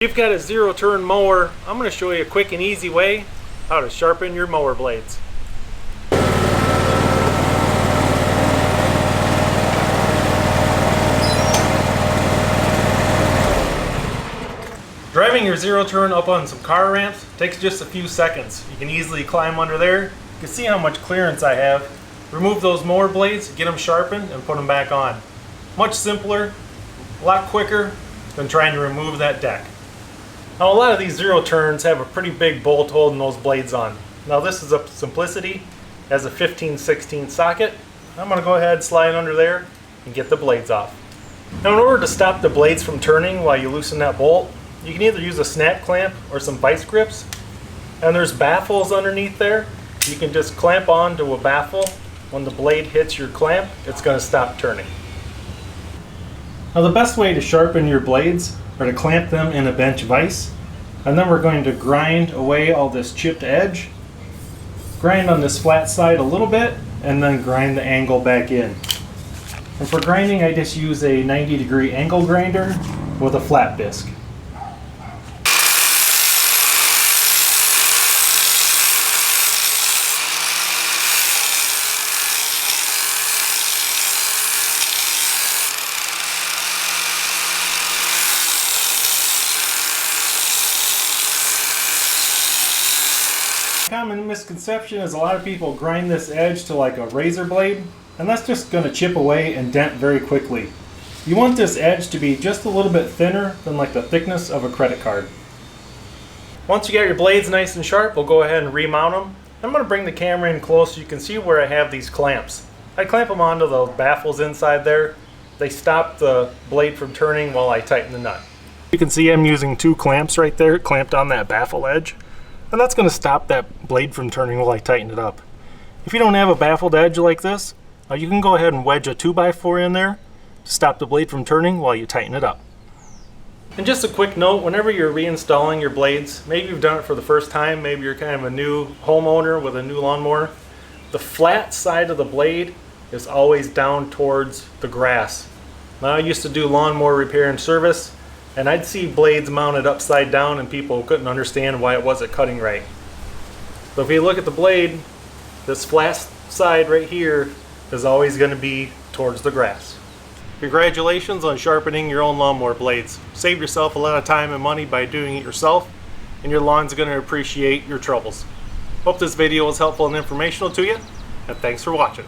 If you've got a zero-turn mower, I'm going to show you a quick and easy way how to sharpen your mower blades. Driving your zero-turn up on some car ramps takes just a few seconds. You can easily climb under there. You can see how much clearance I have. Remove those mower blades, get them sharpened, and put them back on. Much simpler, a lot quicker than trying to remove that deck. Now, a lot of these zero turns have a pretty big bolt holding those blades on. Now, this is a Simplicity, has a 15/16 socket. I'm going to go ahead, slide under there, and get the blades off. Now, in order to stop the blades from turning while you loosen that bolt, you can either use a snap clamp or some vice grips. And there's baffles underneath there. You can just clamp on to a baffle. When the blade hits your clamp, it's going to stop turning. Now, the best way to sharpen your blades are to clamp them in a bench vise, and then we're going to grind away all this chipped edge, grind on this flat side a little bit, and then grind the angle back in. And for grinding, I just use a 90-degree angle grinder with a flat disc. Common misconception is a lot of people grind this edge to like a razor blade, and that's just going to chip away and dent very quickly. You want this edge to be just a little bit thinner than like the thickness of a credit card. Once you got your blades nice and sharp, we'll go ahead and remount them. I'm going to bring the camera in close so you can see where I have these clamps. I clamp them onto the baffles inside there. They stop the blade from turning while I tighten the nut. You can see I'm using two clamps right there clamped on that baffle edge. And that's going to stop that blade from turning while I tighten it up. If you don't have a baffled edge like this, you can go ahead and wedge a 2x4 in there to stop the blade from turning while you tighten it up. And just a quick note, whenever you're reinstalling your blades, maybe you've done it for the first time, maybe you're kind of a new homeowner with a new lawnmower, the flat side of the blade is always down towards the grass. Now, I used to do lawnmower repair and service, and I'd see blades mounted upside down and people couldn't understand why it wasn't cutting right. So if you look at the blade, this flat side right here is always going to be towards the grass. Congratulations on sharpening your own lawnmower blades. Save yourself a lot of time and money by doing it yourself, and your lawn's going to appreciate your troubles. Hope this video was helpful and informational to you, and thanks for watching.